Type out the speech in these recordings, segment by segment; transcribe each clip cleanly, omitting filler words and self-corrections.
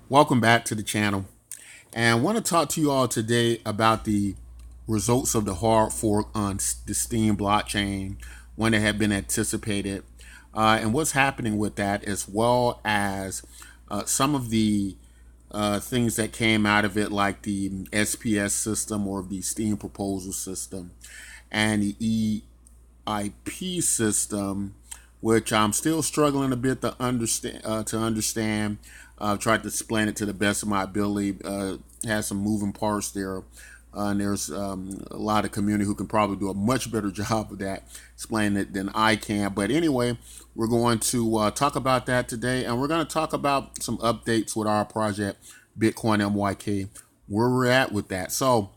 Welcome back to the channel. And I want to talk to you all today about the results of the hard fork on the Steem blockchain when it had been anticipated, and what's happening with that, as well as some of the things that came out of it, like the SPS system or the Steem proposal system and the EIP system, which I'm still struggling a bit to understand. Tried to explain it to the best of my ability. Has some moving parts there, and there's a lot of community who can probably do a much better job of that explaining it than I can. But anyway, we're going to talk about that today, and we're going to talk about some updates with our project BTCMYK, where we're at with that. So,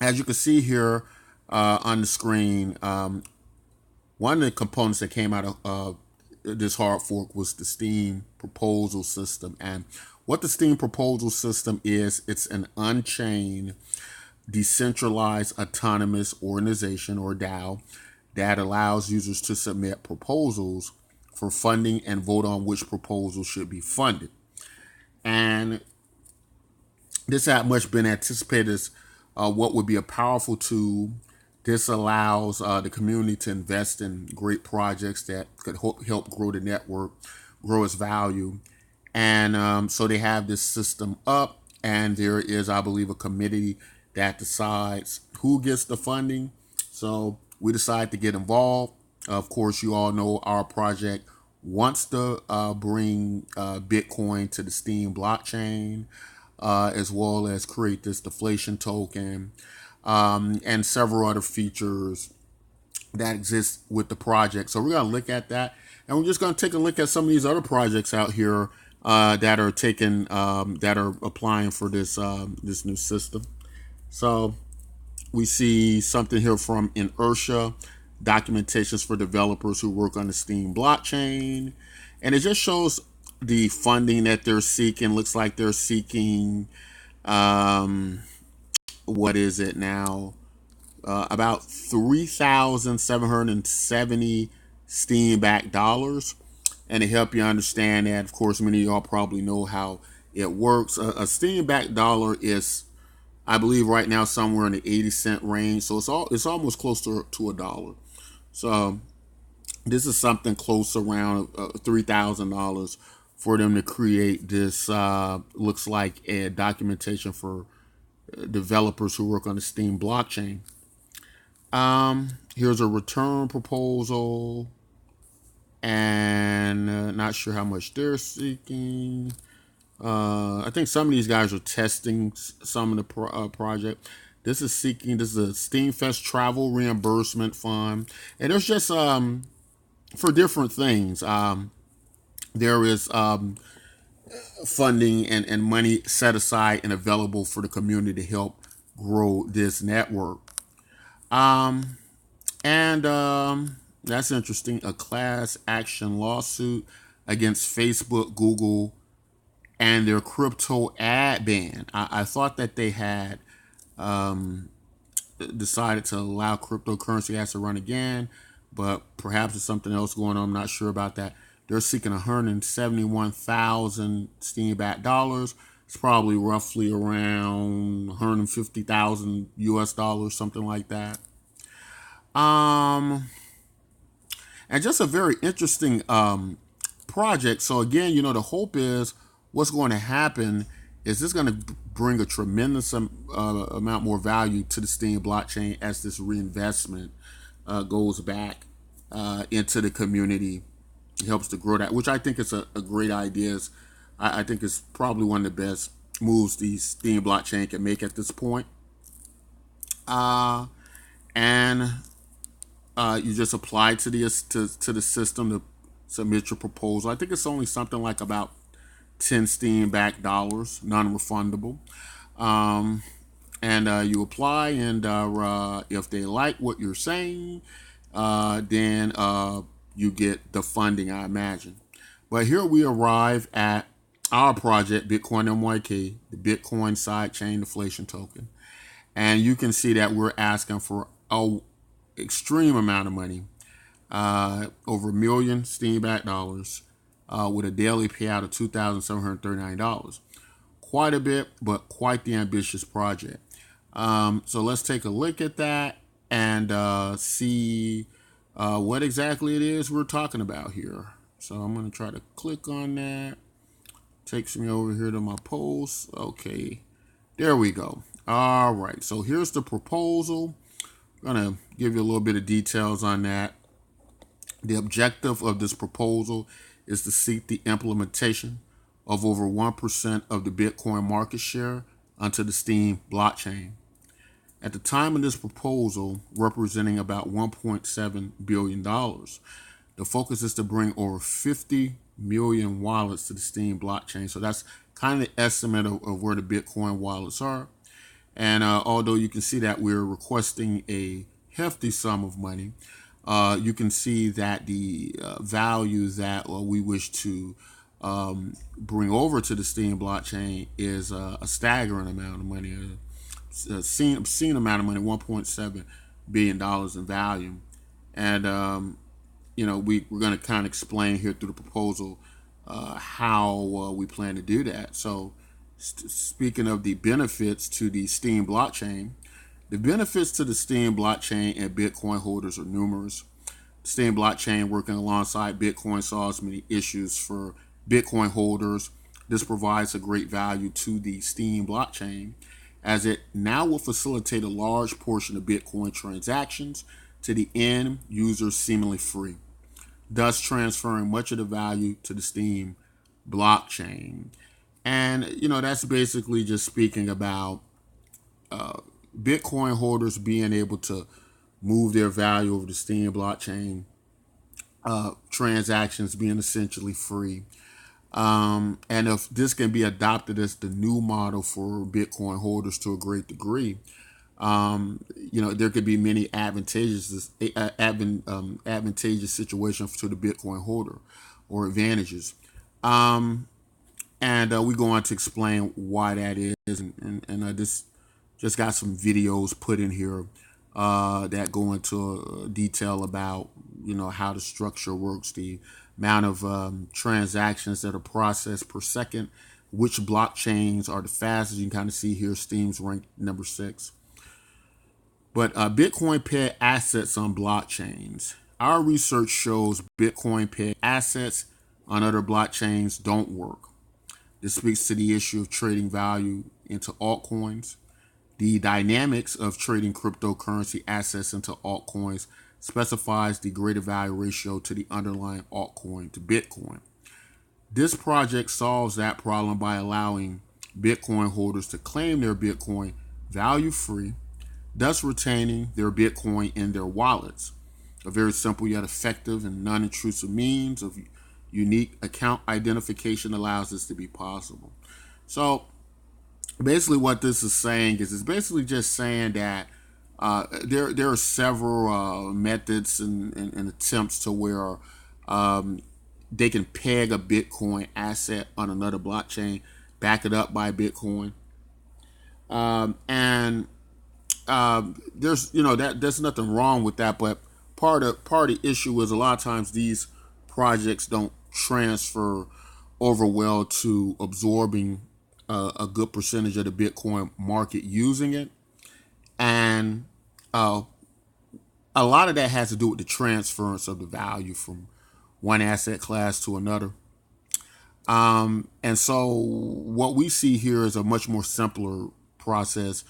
as you can see here on the screen, one of the components that came out of this hard fork was the Steem proposal system. And what the Steem proposal system is, it's an unchained, decentralized autonomous organization, or DAO, that allows users to submit proposals for funding and vote on which proposal should be funded. And this had much been anticipated as what would be a powerful tool. This allows the community to invest in great projects that could help grow the network, grow its value. And so they have this system up, and there is, I believe, a committee that decides who gets the funding. So we decide to get involved. Of course, you all know our project wants to bring Bitcoin to the Steem blockchain, as well as create this deflation token, and several other features that exist with the project. So we're going to look at that, and we're just going to take a look at some of these other projects out here that are taking that are applying for this this new system. So we see something here from Inertia, documentations for developers who work on the Steem blockchain, and it just shows the funding that they're seeking. Looks like they're seeking what is it now? About 3,770 Steem-backed dollars. And to help you understand that, of course, many of y'all probably know how it works. A Steem-backed dollar is, I believe, right now somewhere in the 80-cent range. So it's almost close to a dollar. So this is something close around $3,000 for them to create this. Looks like a documentation for developers who work on the Steem blockchain. Here's a return proposal, and not sure how much they're seeking. I think some of these guys are testing some of the project. This is a Steam Fest travel reimbursement fund, and there's just for different things. There is funding and money set aside and available for the community to help grow this network. And that's interesting. A class action lawsuit against Facebook, Google, and their crypto ad ban. I thought that they had decided to allow cryptocurrency as to run again, but perhaps there's something else going on. I'm not sure about that. They're seeking 171,000 Steem-backed dollars. It's probably roughly around 150,000 US dollars, something like that. And just a very interesting project. So again, the hope is what's going to happen is this going to bring a tremendous amount more value to the Steem blockchain as this reinvestment goes back into the community. It helps to grow that, which I think is a great idea. I think it's probably one of the best moves the Steem blockchain can make at this point. And you just apply to the system to submit your proposal. I think it's only something like about 10 Steem-backed dollars, non-refundable. And you apply, and if they like what you're saying, then you get the funding, I imagine. But here we arrive at our project, BTCMYK, the Bitcoin sidechain deflation token. And you can see that we're asking for an extreme amount of money, over $1 million Steem-backed dollars, with a daily payout of $2,739. quite a bit, but quite the ambitious project. So let's take a look at that and see what exactly it is we're talking about here. So I'm going to try to click on that. Takes me over here to my post. Okay, there we go. All right, so here's the proposal. I'm going to give you a little bit of details on that. The objective of this proposal is to seek the implementation of over 1% of the Bitcoin market share onto the Steem blockchain. At the time of this proposal, representing about $1.7 billion, the focus is to bring over 50 million wallets to the Steem blockchain. So that's kind of the estimate of where the Bitcoin wallets are. And although you can see that we're requesting a hefty sum of money, you can see that the value that we wish to bring over to the Steem blockchain is a staggering amount of money, a obscene amount of money, $1.7 billion in value. And, we're going to kind of explain here through the proposal how we plan to do that. So speaking of the benefits to the Steem blockchain, the benefits to the Steem blockchain and Bitcoin holders are numerous. The Steem blockchain, working alongside Bitcoin, solves many issues for Bitcoin holders. This provides a great value to the Steem blockchain, as it now will facilitate a large portion of Bitcoin transactions to the end user seemingly free, thus transferring much of the value to the Steem blockchain. And, that's basically just speaking about Bitcoin holders being able to move their value over the Steem blockchain, transactions being essentially free. And if this can be adopted as the new model for Bitcoin holders to a great degree, there could be many advantageous situations to the Bitcoin holder or advantages. And we go on to explain why that is. And I just got some videos put in here that go into detail about, how the structure works, the amount of transactions that are processed per second, which blockchains are the fastest. You can kind of see here Steem's ranked number 6. But Bitcoin paired assets on blockchains. Our research shows Bitcoin paired assets on other blockchains don't work. This speaks to the issue of trading value into altcoins. The dynamics of trading cryptocurrency assets into altcoins specifies the greater value ratio to the underlying altcoin to Bitcoin. This project solves that problem by allowing Bitcoin holders to claim their Bitcoin value free, thus retaining their Bitcoin in their wallets. A very simple yet effective and non-intrusive means of unique account identification allows this to be possible. So basically what this is saying is it's basically just saying that there are several methods and attempts to where they can peg a Bitcoin asset on another blockchain, back it up by Bitcoin. And there's there's nothing wrong with that, but part of the issue is a lot of times these projects don't transfer over well to absorbing a good percentage of the Bitcoin market using it, and a lot of that has to do with the transference of the value from one asset class to another. And so what we see here is a much more simpler process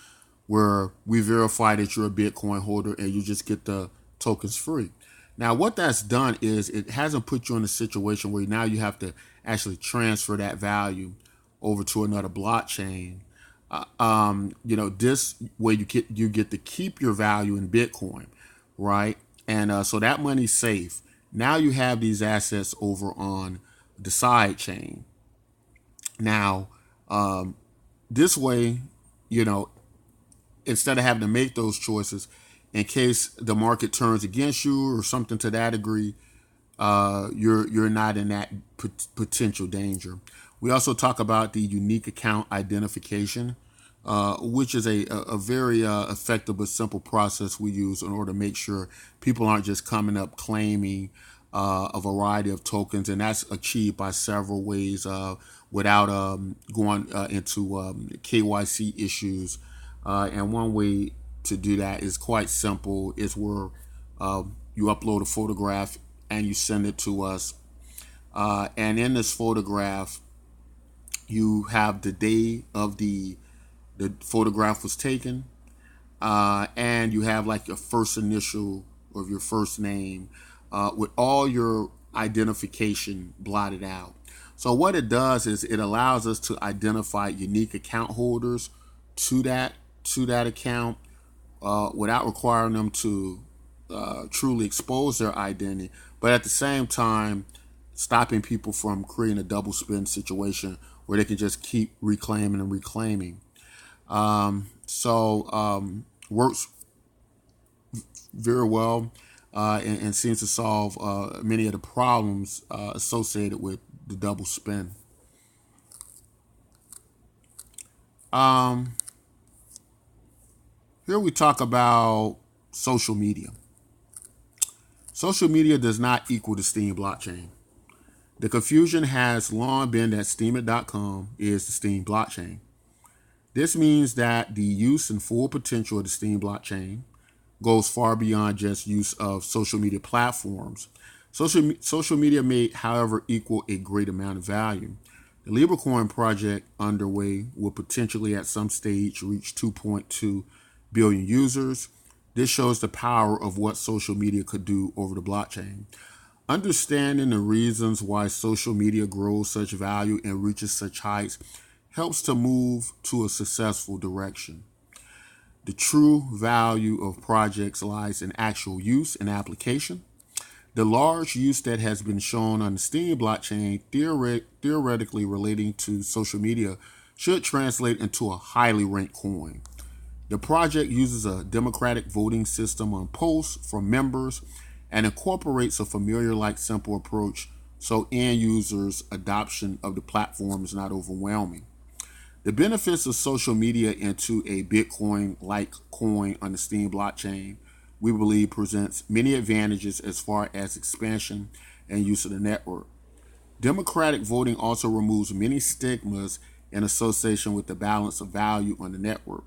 where we verify that you're a Bitcoin holder and you just get the tokens free. Now, what that's done is it hasn't put you in a situation where now you have to actually transfer that value over to another blockchain. This way you get to keep your value in Bitcoin, right? And so that money's safe. Now you have these assets over on the side chain. Now, this way, instead of having to make those choices, in case the market turns against you or something to that degree, you're not in that potential danger. We also talk about the unique account identification, which is a very effective but simple process we use in order to make sure people aren't just coming up claiming a variety of tokens, and that's achieved by several ways without going into KYC issues. And one way to do that is quite simple. Is where you upload a photograph and you send it to us. And in this photograph, you have the day of the photograph was taken, and you have like your first initial of your first name with all your identification blotted out. So what it does is it allows us to identify unique account holders to that account without requiring them to truly expose their identity, but at the same time stopping people from creating a double spend situation where they can just keep reclaiming and reclaiming. Works very well and seems to solve many of the problems associated with the double spend. Here we talk about social media. Social media does not equal the Steem blockchain. The confusion has long been that Steem.com is the Steem blockchain. This means that the use and full potential of the Steem blockchain goes far beyond just use of social media platforms. Social media may, however, equal a great amount of value. The LibreCoin project underway will potentially at some stage reach 2.2 billion users. This shows the power of what social media could do over the blockchain. Understanding the reasons why social media grows such value and reaches such heights helps to move to a successful direction. The true value of projects lies in actual use and application. The large use that has been shown on the Steem blockchain theoretically relating to social media should translate into a highly ranked coin. The project uses a democratic voting system on posts from members and incorporates a familiar-like simple approach so end users' adoption of the platform is not overwhelming. The benefits of social media into a Bitcoin-like coin on the Steem blockchain, we believe, presents many advantages as far as expansion and use of the network. Democratic voting also removes many stigmas in association with the balance of value on the network.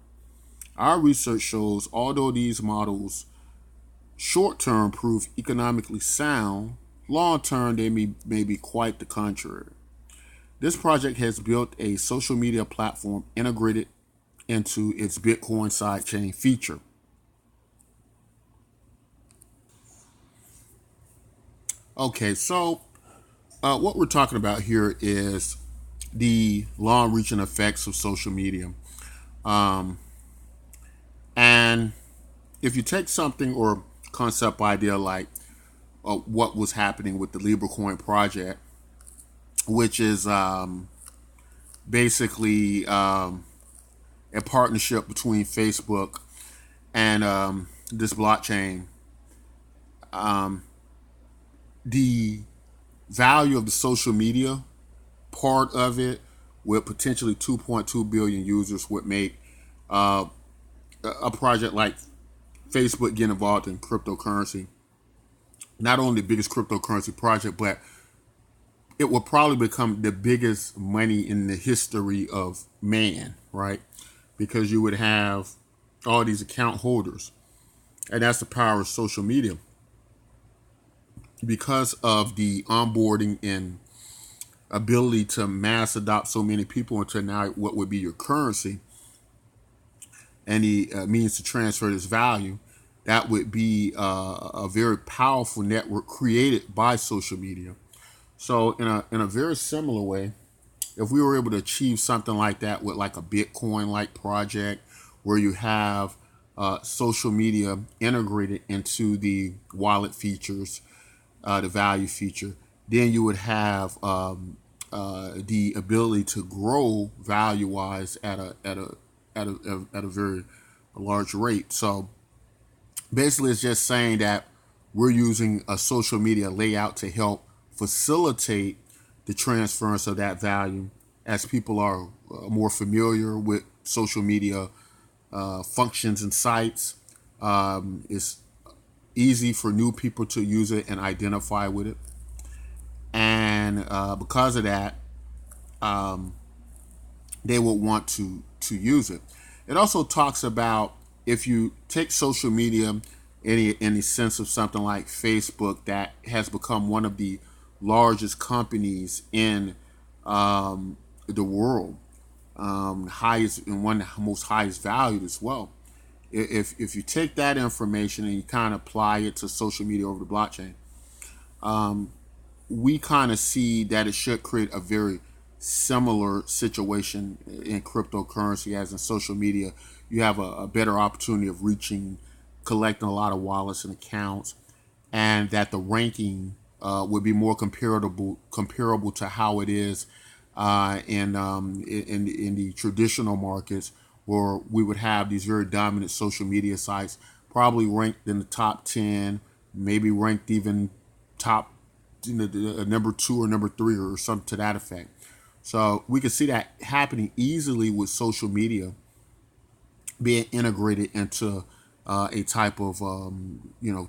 Our research shows although these models short-term prove economically sound, long-term they may be quite the contrary. This project has built a social media platform integrated into its Bitcoin sidechain feature. Okay, so what we're talking about here is the long-reaching effects of social media. And if you take something or concept idea like what was happening with the LibreCoin project, which is basically a partnership between Facebook and this blockchain, the value of the social media part of it with potentially 2.2 billion users would make a project like Facebook getting involved in cryptocurrency not only the biggest cryptocurrency project, but it will probably become the biggest money in the history of man, right? Because you would have all these account holders, and that's the power of social media. Because of the onboarding and ability to mass adopt so many people into now what would be your currency and the means to transfer this value, that would be a very powerful network created by social media. So in a very similar way, if we were able to achieve something like that with like a Bitcoin like project where you have social media integrated into the wallet features, the value feature, then you would have the ability to grow value wise at a very large rate. So basically, it's just saying that we're using a social media layout to help facilitate the transference of that value as people are more familiar with social media functions and sites. It's easy for new people to use it and identify with it. And because of that, they will want to use it. It also talks about if you take social media in the sense of something like Facebook that has become one of the largest companies in the world, highest and one of the most highest valued as well. If you take that information and you kind of apply it to social media over the blockchain, we kind of see that it should create a very similar situation in cryptocurrency as in social media. You have a better opportunity of reaching, collecting a lot of wallets and accounts, and that the ranking would be more comparable to how it is in the traditional markets, where we would have these very dominant social media sites, probably ranked in the top 10, maybe ranked even top number 2 or number 3 or something to that effect. So we can see that happening easily with social media being integrated into a type of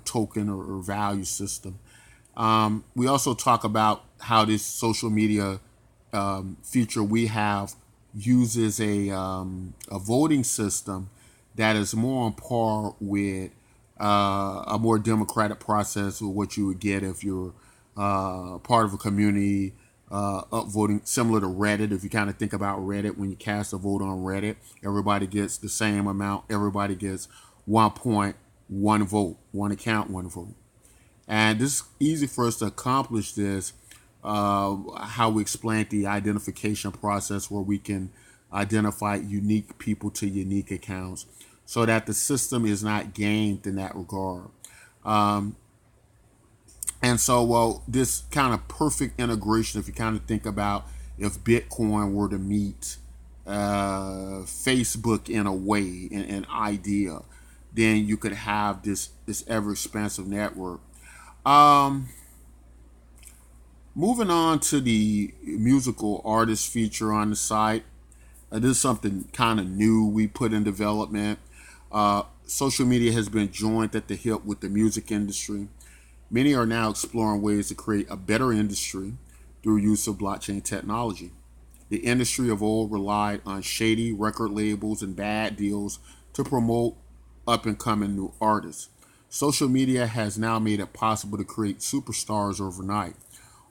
token or value system. We also talk about how this social media feature we have uses a voting system that is more on par with a more democratic process of what you would get if you're part of a community upvoting, similar to Reddit. If you kind of think about Reddit, when you cast a vote on Reddit, everybody gets the same amount. Everybody gets 1 point, 1 vote, 1 account, 1 vote. And this is easy for us to accomplish this, how we explain the identification process, where we can identify unique people to unique accounts so that the system is not gamed in that regard. And so, well, this kind of perfect integration, if you kind of think about if Bitcoin were to meet Facebook in a way, an idea, then you could have this ever expansive network. Moving on to the musical artist feature on the site. This is something kind of new we put in development. Social media has been joined at the hip with the music industry. Many are now exploring ways to create a better industry through use of blockchain technology. The industry of old relied on shady record labels and bad deals to promote up and coming new artists. Social media has now made it possible to create superstars overnight.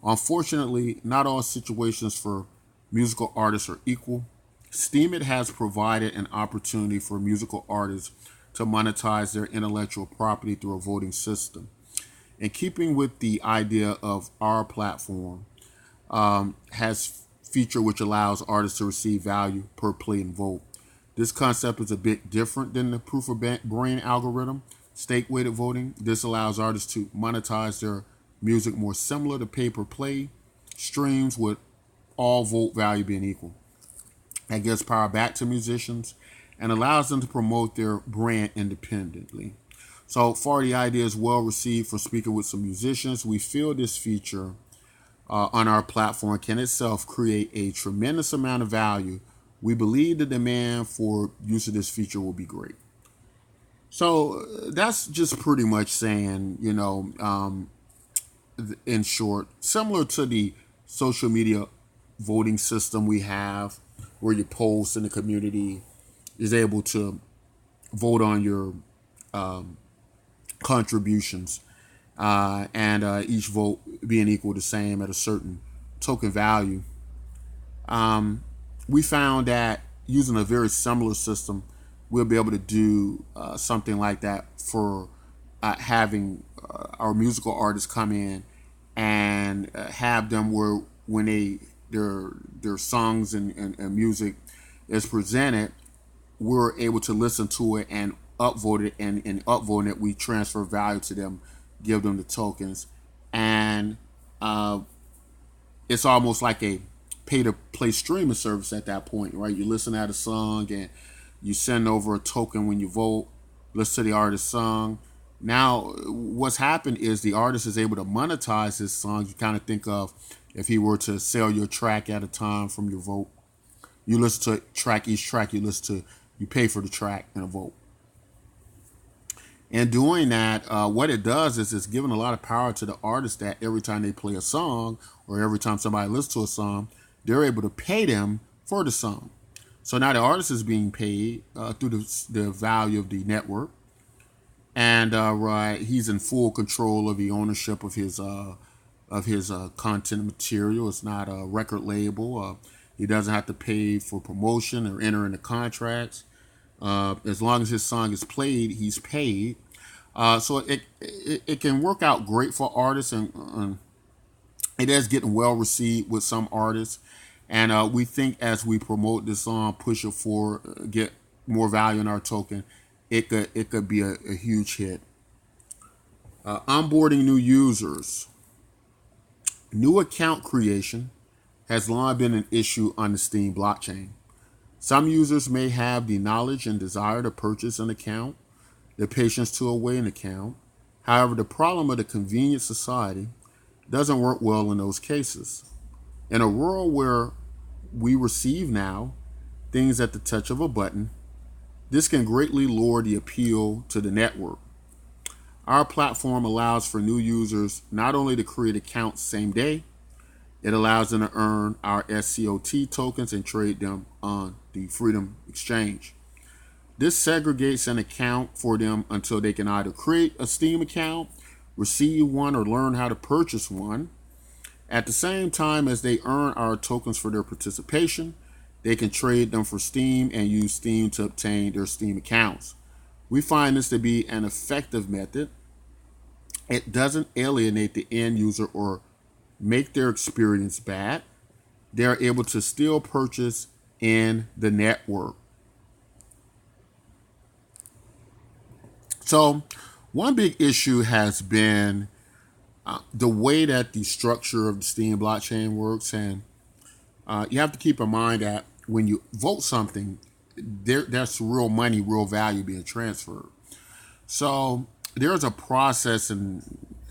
Unfortunately, not all situations for musical artists are equal. Steem has provided an opportunity for musical artists to monetize their intellectual property through a voting system. In keeping with the idea of our platform, has feature which allows artists to receive value per play and vote. This concept is a bit different than the proof of brain algorithm, stake weighted voting. This allows artists to monetize their music more similar to pay per play streams, with all vote value being equal. That gives power back to musicians and allows them to promote their brand independently. So far, the idea is well received for speaking with some musicians. We feel this feature on our platform can itself create a tremendous amount of value. We believe the demand for use of this feature will be great. So that's just pretty much saying, in short, similar to the social media voting system we have, where you post and the community is able to vote on your contributions, and each vote being equal the same at a certain token value. We found that using a very similar system, we'll be able to do something like that for having our musical artists come in and have them where when their songs and music is presented, we're able to listen to it and upvote it, and in upvoting it, we transfer value to them, give them the tokens, and it's almost like a pay-to-play streaming service at that point, right? You listen at a song and you send over a token when you vote, listen to the artist's song. Now, what's happened is the artist is able to monetize his song. You kind of think of if he were to sell your track at a time from your vote. You listen to each track you listen to, you pay for the track and a vote. And doing that, what it does is it's giving a lot of power to the artist that every time they play a song or every time somebody listens to a song, they're able to pay them for the song. So now the artist is being paid through the value of the network, and right, he's in full control of the ownership of his content material. It's not a record label. He doesn't have to pay for promotion or enter into contracts. As long as his song is played, he's paid. So it can work out great for artists, and it is getting well received with some artists. And we think as we promote this song, push it forward, get more value in our token, it could be a huge hit. Onboarding new users. New account creation has long been an issue on the Steem blockchain. Some users may have the knowledge and desire to purchase an account, the patience to await an account. However, the problem of the convenient society doesn't work well in those cases. In a world where we receive now things at the touch of a button, this can greatly lower the appeal to the network. Our platform allows for new users not only to create accounts same day, it allows them to earn our SCOT tokens and trade them on the Freedom Exchange. This segregates an account for them until they can either create a Steem account, receive one, or learn how to purchase one. At the same time as they earn our tokens for their participation, they can trade them for Steem and use Steem to obtain their Steem accounts. We find this to be an effective method. It doesn't alienate the end user or make their experience bad. They're able to still purchase in the network. So one big issue has been the way that the structure of the Steem blockchain works. And you have to keep in mind that when you vote something, that's real money, real value being transferred. So there's a process in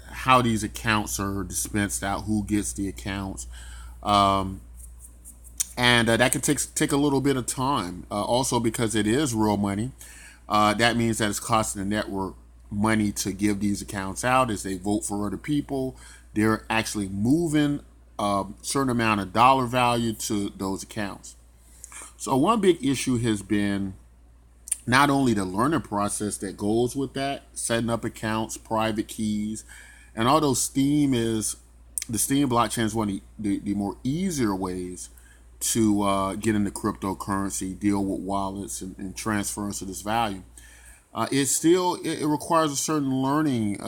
how these accounts are dispensed out, who gets the accounts. And that can take a little bit of time. Also, because it is real money, that means that it's costing the network money to give these accounts out. As they vote for other people, they're actually moving a certain amount of dollar value to those accounts. So one big issue has been not only the learning process that goes with that, setting up accounts, private keys, and although the Steem blockchain is one of the more easier ways to get into cryptocurrency, deal with wallets and transference of this value, it requires a certain learning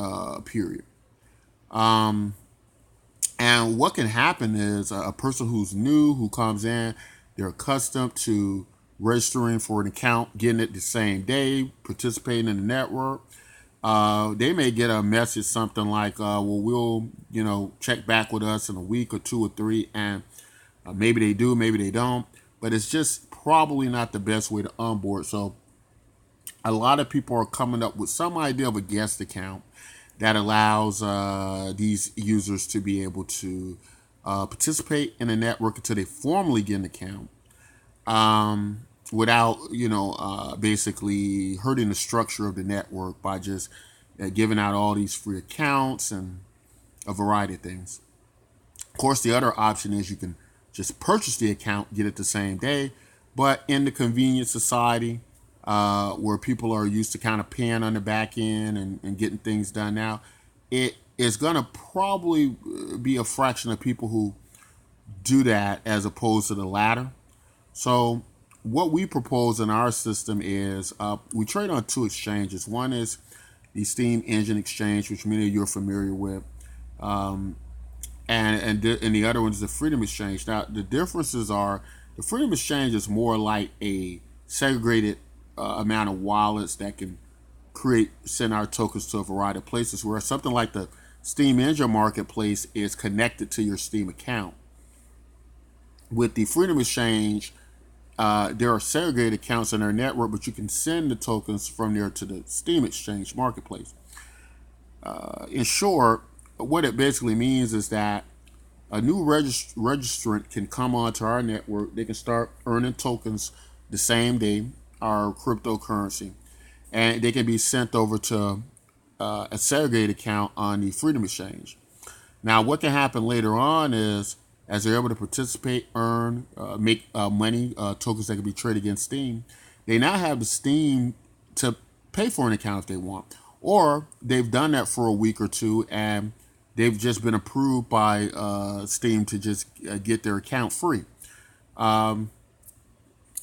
period. And what can happen is a person who's new, who comes in, they're accustomed to registering for an account, getting it the same day, participating in the network. They may get a message, something like, well, we'll, check back with us in a week or 2 or 3. And maybe they do, maybe they don't. But it's just probably not the best way to onboard. So a lot of people are coming up with some idea of a guest account that allows these users to be able to participate in the network until they formally get an account, without basically hurting the structure of the network by just giving out all these free accounts and a variety of things. Of course, the other option is you can just purchase the account, get it the same day. But in the convenient society, where people are used to kind of paying on the back end and getting things done now, it is going to probably be a fraction of people who do that as opposed to the latter. So what we propose in our system is we trade on 2 exchanges. One is the Steem Engine Exchange, which many of you are familiar with, and the other one is the Freedom Exchange. Now, the differences are the Freedom Exchange is more like a segregated amount of wallets that can send our tokens to a variety of places, where something like the Steem Engine Marketplace is connected to your Steem account. With the Freedom Exchange, there are segregated accounts in our network, but you can send the tokens from there to the Steem Exchange Marketplace. In short, what it basically means is that a new registrant can come onto our network. They can start earning tokens the same day, our cryptocurrency. and they can be sent over to a segregated account on the Freedom Exchange. Now, what can happen later on is, as they're able to participate, earn, make money, tokens that can be traded against Steem, they now have the Steem to pay for an account if they want. Or they've done that for a week or two and they've just been approved by Steem to just get their account free. In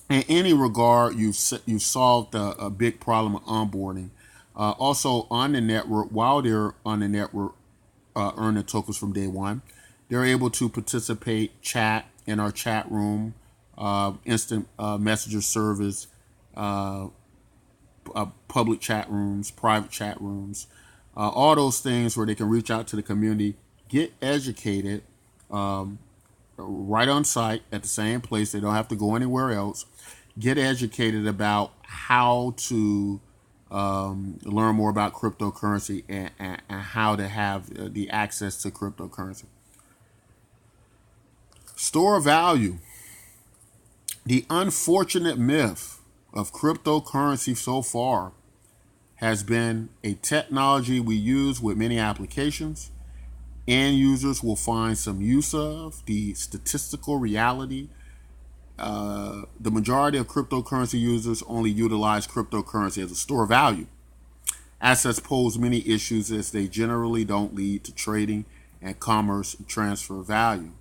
any regard, you've solved a big problem of onboarding. Also, on the network, while they're on the network, earning tokens from day one, they're able to participate, chat in our chat room, instant messenger service, public chat rooms, private chat rooms, all those things where they can reach out to the community, get educated right on site at the same place. They don't have to go anywhere else. Get educated about how to learn more about cryptocurrency and how to have the access to cryptocurrency. Store value. The unfortunate myth of cryptocurrency so far has been a technology we use with many applications. End users will find some use of. The statistical reality, the majority of cryptocurrency users only utilize cryptocurrency as a store of value. Assets pose many issues as they generally don't lead to trading and commerce and transfer value.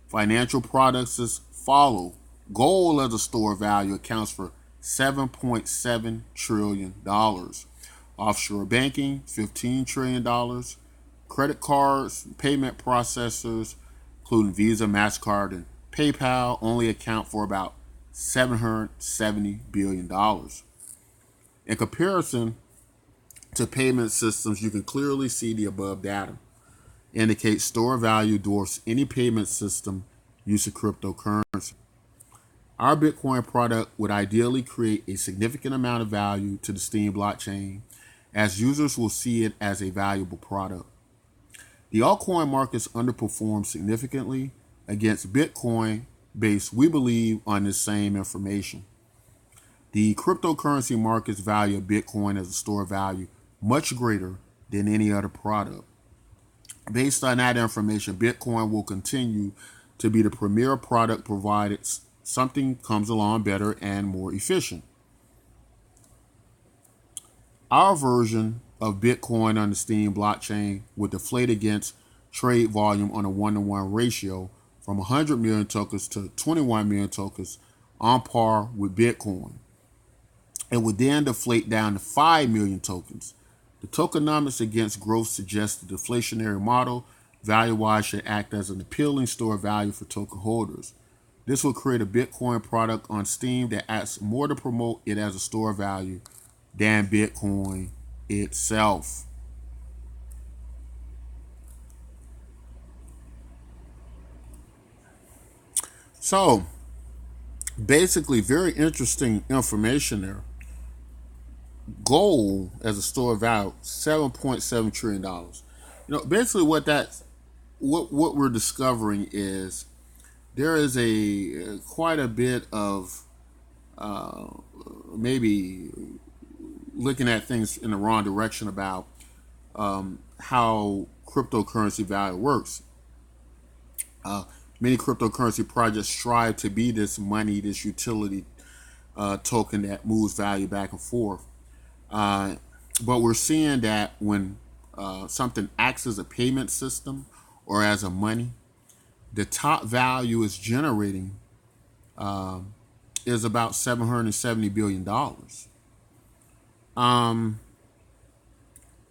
Financial products as follow. Gold as a store of value accounts for $7.7 trillion. Offshore banking, $15 trillion. Credit cards, payment processors, including Visa, MasterCard, and PayPal, only account for about $770 billion. In comparison to payment systems, you can clearly see the above data indicates store value dwarfs any payment system use of cryptocurrency. Our Bitcoin product would ideally create a significant amount of value to the Steem blockchain, as users will see it as a valuable product. The altcoin markets underperform significantly against Bitcoin based, we believe, on this same information. The cryptocurrency markets value Bitcoin as a store of value much greater than any other product. Based on that information, Bitcoin will continue to be the premier product provided something comes along better and more efficient. Our version of Bitcoin on the Steem blockchain would deflate against trade volume on a 1-to-1 ratio from 100 million tokens to 21 million tokens, on par with Bitcoin. It would then deflate down to 5 million tokens. The tokenomics against growth suggests the deflationary model value-wise should act as an appealing store of value for token holders. This will create a Bitcoin product on Steem that acts more to promote it as a store of value than Bitcoin itself. So, basically, very interesting information there. Gold as a store of value, $7.7 trillion. Basically what we're discovering is there is a quite a bit of maybe looking at things in the wrong direction about how cryptocurrency value works. Many cryptocurrency projects strive to be this money, this utility token that moves value back and forth. But we're seeing that when something acts as a payment system or as a money, the top value is generating is about $770 billion.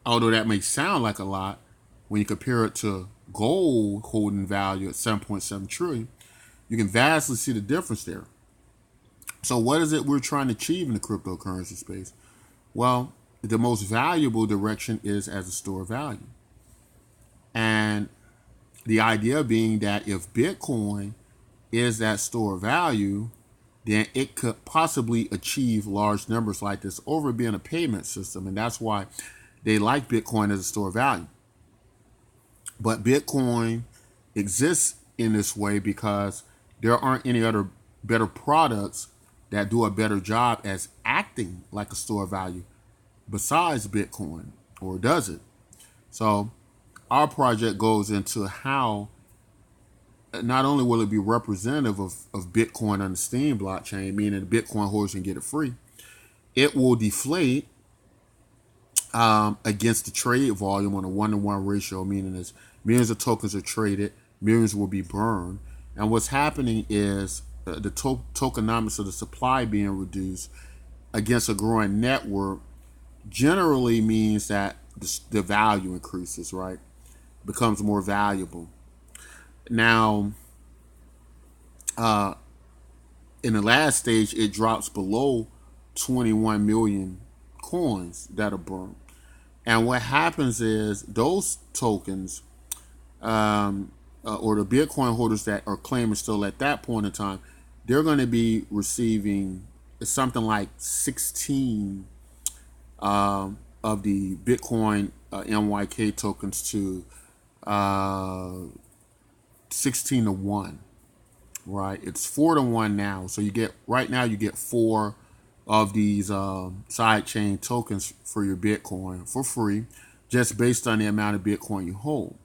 Although that may sound like a lot, when you compare it to gold holding value at 7.7 trillion, you can vastly see the difference there. So what is it we're trying to achieve in the cryptocurrency space? Well, the most valuable direction is as a store of value. And the idea being that if Bitcoin is that store of value, then it could possibly achieve large numbers like this over being a payment system. And that's why they like Bitcoin as a store of value. But Bitcoin exists in this way because there aren't any other better products that do a better job as acting like a store of value besides Bitcoin, or does it? So our project goes into how not only will it be representative of Bitcoin on the Steem blockchain, meaning the Bitcoin holders can get it free, it will deflate against the trade volume on a 1-to-1 ratio, meaning as millions of tokens are traded, millions will be burned. And what's happening is the tokenomics of the supply being reduced against a growing network generally means that the value increases, right? Becomes more valuable. Now, in the last stage, it drops below 21 million coins that are burned. And what happens is those tokens, or the Bitcoin holders that are claiming still at that point in time, they're going to be receiving something like 16 of the Bitcoin MYK tokens to 16-1, right? It's 4-1 now. So you get, right now you get 4 of these sidechain tokens for your Bitcoin for free, just based on the amount of Bitcoin you hold.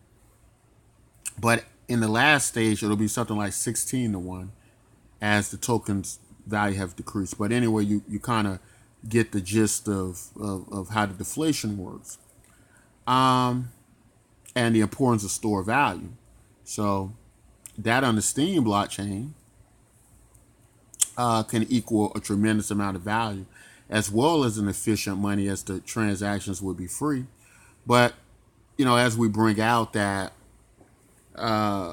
But in the last stage, it'll be something like 16-1 as the tokens value have decreased. But anyway, you kind of get the gist of how the deflation works, and the importance of store value. So that on the Steem blockchain can equal a tremendous amount of value, as well as an efficient money, as the transactions would be free. But as we bring out that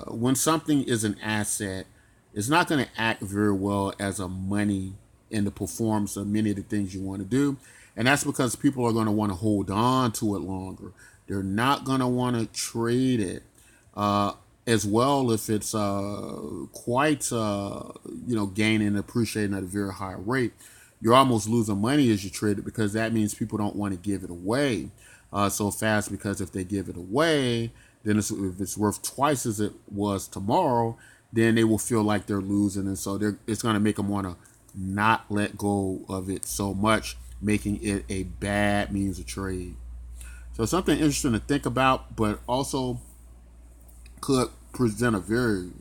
when something is an asset, it's not going to act very well as a money in the performance of many of the things you want to do. And that's because people are going to want to hold on to it longer. They're not going to want to trade it as well if it's quite gaining and appreciating at a very high rate. You're almost losing money as you trade it, because that means people don't want to give it away so fast, because if they give it away, then if it's worth twice as it was tomorrow, then they will feel like they're losing, and so it's going to make them want to not let go of it so much, making it a bad means of trade. So something interesting to think about, but also could present a very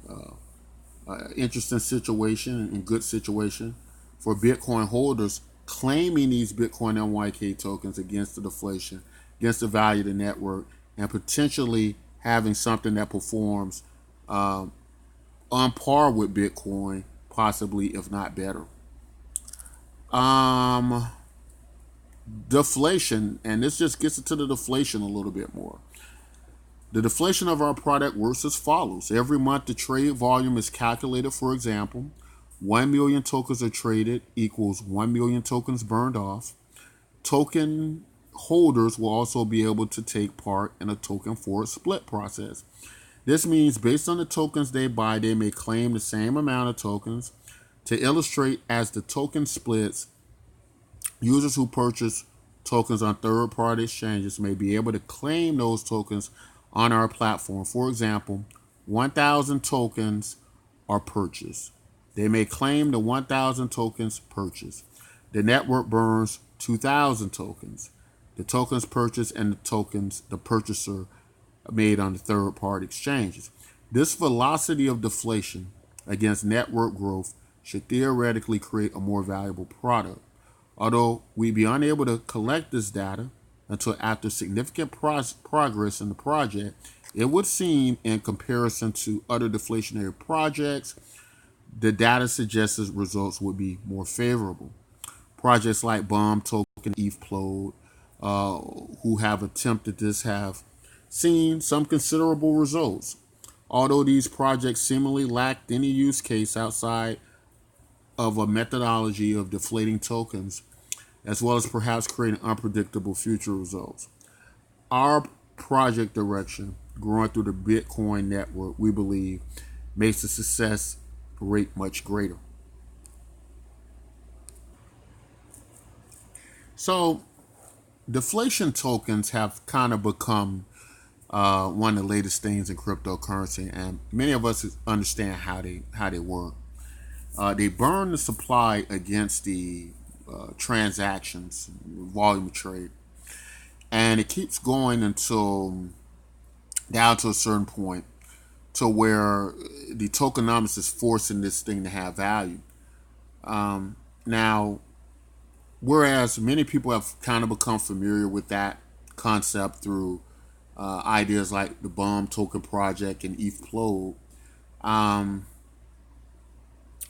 interesting situation and good situation for Bitcoin holders claiming these Bitcoin MYK tokens against the deflation, against the value of the network, and potentially having something that performs on par with Bitcoin, possibly if not better. Deflation, and this just gets into the deflation a little bit more. The deflation of our product works as follows. Every month the trade volume is calculated. For example, 1 million tokens are traded equals 1 million tokens burned off. Token holders will also be able to take part in a token forward split process. This means based on the tokens they buy, they may claim the same amount of tokens. To illustrate, as the token splits, users who purchase tokens on third-party exchanges may be able to claim those tokens on our platform. For example, 1,000 tokens are purchased. They may claim the 1,000 tokens purchased. The network burns 2,000 tokens. The tokens purchased and the tokens the purchaser made on the third-party exchanges. This velocity of deflation against network growth should theoretically create a more valuable product. Although we'd be unable to collect this data until after significant progress in the project, it would seem, in comparison to other deflationary projects, the data suggests that results would be more favorable. Projects like Bomb Token, ETH, who have attempted this, have seen some considerable results. Although these projects seemingly lacked any use case outside of a methodology of deflating tokens, as well as perhaps creating unpredictable future results. Our project direction, growing through the Bitcoin network, we believe, makes the success rate much greater. So, deflation tokens have kind of become one of the latest things in cryptocurrency, and many of us understand how they work. They burn the supply against the transactions, volume of trade. And it keeps going until down to a certain point to where the tokenomics is forcing this thing to have value. Now, whereas many people have kind of become familiar with that concept through ideas like the Bomb Token Project and Hf21,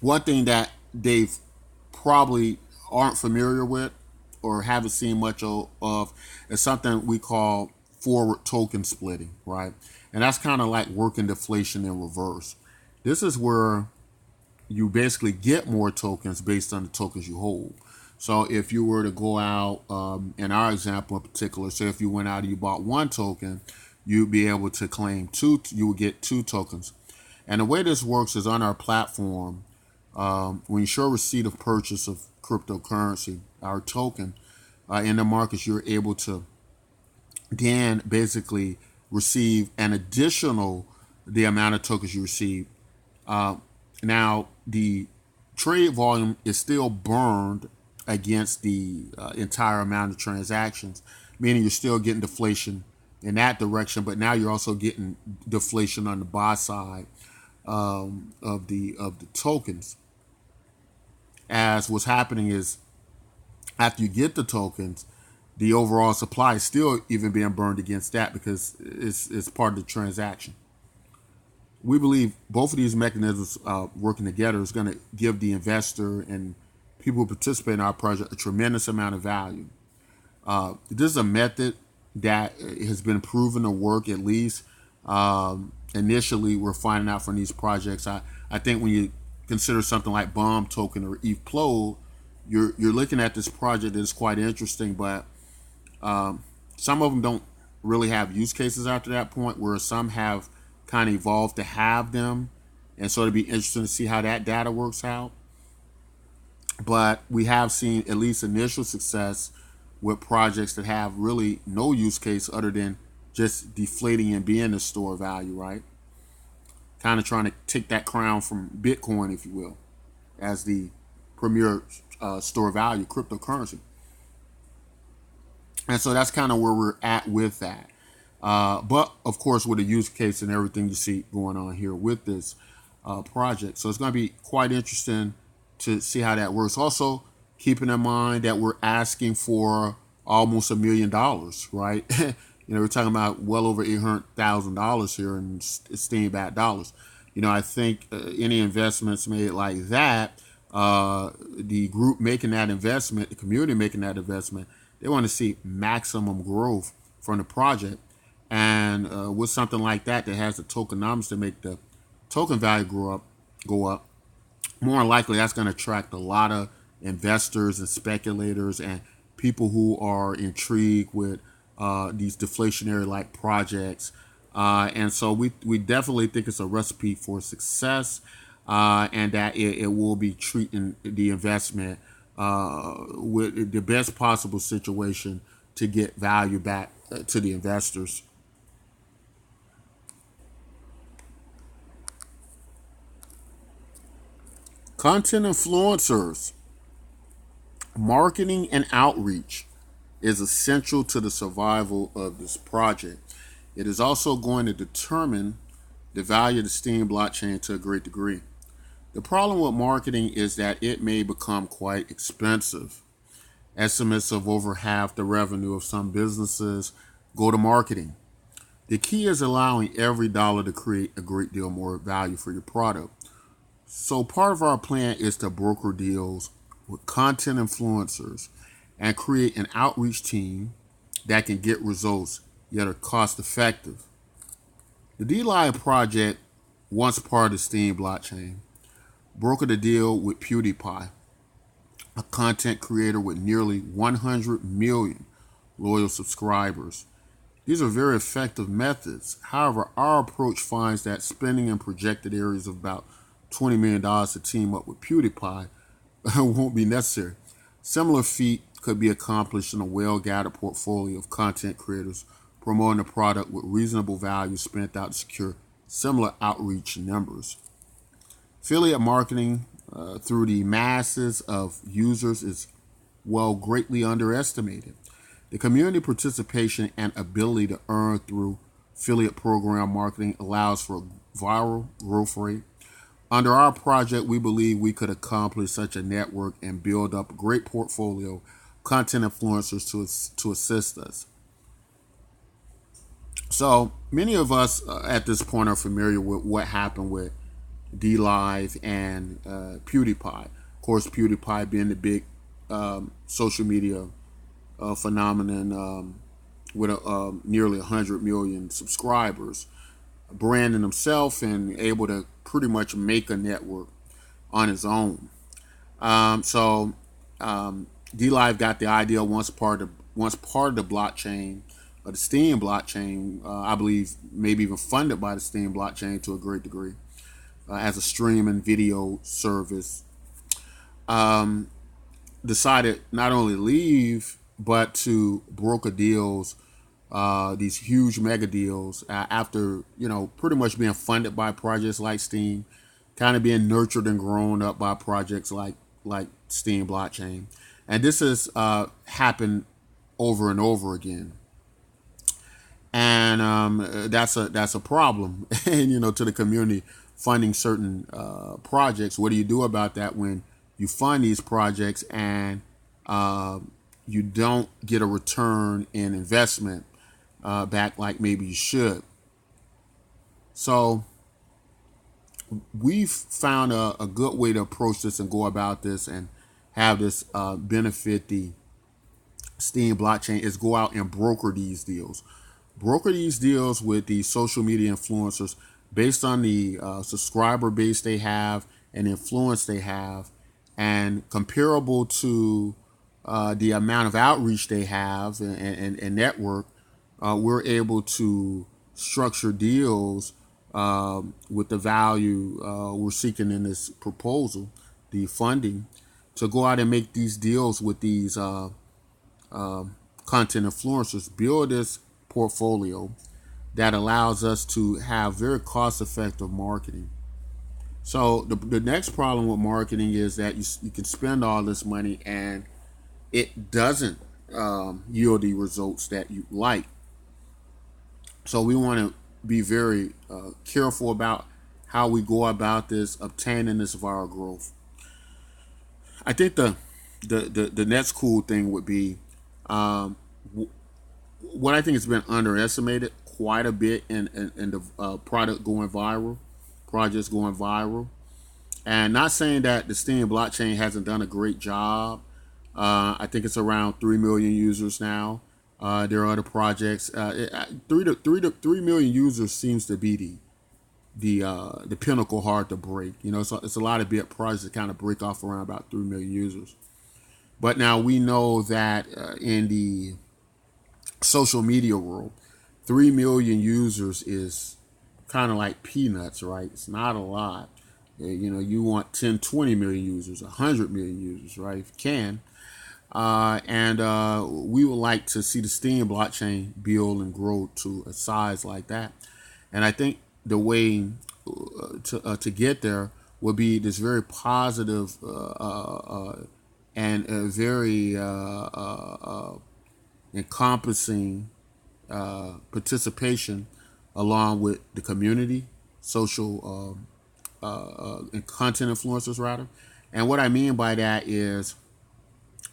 one thing that they've probably aren't familiar with or haven't seen much of is something we call forward token splitting, right? And that's kind of like working deflation in reverse. This is where you basically get more tokens based on the tokens you hold. So if you were to go out, in our example in particular, say if you went out and you bought one token, you'd be able to claim two, you would get two tokens. And the way this works is on our platform, when you show receipt of purchase of cryptocurrency, our token, in the markets, you're able to then basically receive an additional the amount of tokens you receive. Now, the trade volume is still burned against the entire amount of transactions, meaning you're still getting deflation in that direction, but now you're also getting deflation on the buy side of the tokens. As what's happening is after you get the tokens, the overall supply is still even being burned against that because it's part of the transaction. We believe both of these mechanisms working together is going to give the investor and people who participate in our project a tremendous amount of value. This is a method that has been proven to work, at least initially. We're finding out from these projects. I think when you consider something like Bomb Token or Hf21, you're looking at this project that's quite interesting, but some of them don't really have use cases after that point, whereas some have kind of evolved to have them. And so it'd be interesting to see how that data works out. But we have seen at least initial success with projects that have really no use case other than just deflating and being a store value, right? Kind of trying to take that crown from Bitcoin, if you will, as the premier store value cryptocurrency. And so that's kind of where we're at with that. But of course, with the use case and everything you see going on here with this project. So it's going to be quite interesting to see how that works. Also, keeping in mind that we're asking for almost $1 million, right? We're talking about well over $800,000 here in Steem back dollars. I think any investments made like that, the group making that investment, the community making that investment, they want to see maximum growth from the project. And with something like that has the tokenomics to make the token value go up, more than likely that's going to attract a lot of investors and speculators and people who are intrigued with these deflationary like projects. And so we definitely think it's a recipe for success, and that it will be treating the investment with the best possible situation to get value back to the investors. Content influencers, marketing and outreach is essential to the survival of this project. It is also going to determine the value of the Steem blockchain to a great degree. The problem with marketing is that it may become quite expensive. Estimates of over half the revenue of some businesses go to marketing. The key is allowing every dollar to create a great deal more value for your product. So part of our plan is to broker deals with content influencers and create an outreach team that can get results yet are cost effective. The D-Live project, once part of the Steem blockchain, brokered a deal with PewDiePie, a content creator with nearly 100 million loyal subscribers. These are very effective methods. However, our approach finds that spending in projected areas of about $20 million to team up with PewDiePie won't be necessary. Similar feat could be accomplished in a well-guided portfolio of content creators promoting a product with reasonable value spent out to secure similar outreach numbers. Affiliate marketing through the masses of users is greatly underestimated. The community participation and ability to earn through affiliate program marketing allows for a viral growth rate. Under our project, we believe we could accomplish such a network and build up a great portfolio of content influencers to assist us. So many of us at this point are familiar with what happened with DLive and PewDiePie. Of course, PewDiePie being the big social media phenomenon with nearly 100 million subscribers, branding himself and able to pretty much make a network on his own. So DLive got the idea once part of the blockchain, the Steem blockchain, I believe maybe even funded by the Steem blockchain to a great degree, as a stream and video service. Decided not only to leave but to broker deals, these huge mega deals, after pretty much being funded by projects like Steem, kind of being nurtured and grown up by projects like Steem blockchain, and this has happened over and over again, and that's a problem, and to the community funding certain projects. What do you do about that when you fund these projects and you don't get a return in investment back like maybe you should? So we've found a good way to approach this and go about this and have this benefit the Steem blockchain is go out and broker these deals. Broker these deals with the social media influencers based on the subscriber base they have and influence they have, and comparable to the amount of outreach they have and network. We're able to structure deals with the value we're seeking in this proposal, the funding, to go out and make these deals with these content influencers, build this portfolio that allows us to have very cost-effective marketing. So the next problem with marketing is that you can spend all this money and it doesn't yield the results that you like. So we want to be very careful about how we go about this, obtaining this viral growth. I think the next cool thing would be what I think has been underestimated quite a bit in the projects going viral. And not saying that the Steem blockchain hasn't done a great job. I think it's around 3 million users now. There are other projects. 3 million users seems to be the pinnacle hard to break. So it's a lot of big projects that kind of break off around about 3 million users. But now we know that in the social media world, 3 million users is kind of like peanuts, right? It's not a lot. You want 10, 20 million users, 100 million users, right? If you can. And we would like to see the Steem blockchain build and grow to a size like that. And I think the way to get there will be this very positive and very encompassing participation along with the community, social and content influencers rather. And what I mean by that is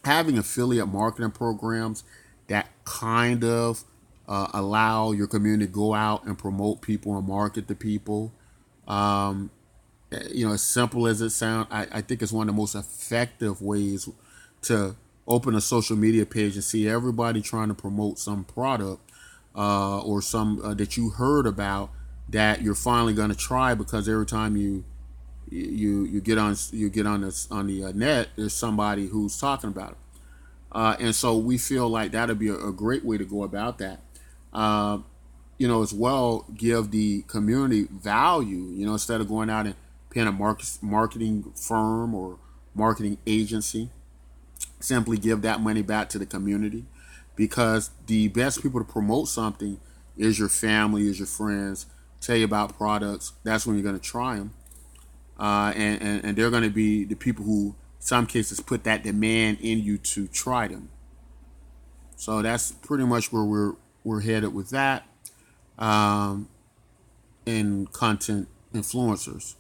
having affiliate marketing programs that kind of allow your community to go out and promote people and market to people. As simple as it sounds, I think it's one of the most effective ways to open a social media page and see everybody trying to promote some product or some that you heard about that you're finally going to try, because every time you get on the net, there's somebody who's talking about it. And so we feel like that'll be a great way to go about that. As well, give the community value, instead of going out and paying a marketing firm or marketing agency, simply give that money back to the community, because the best people to promote something is your family, is your friends, tell you about products. That's when you're going to try them. And they're going to be the people who, in some cases, put that demand in you to try them. So that's pretty much where we're headed with that, in content influencers.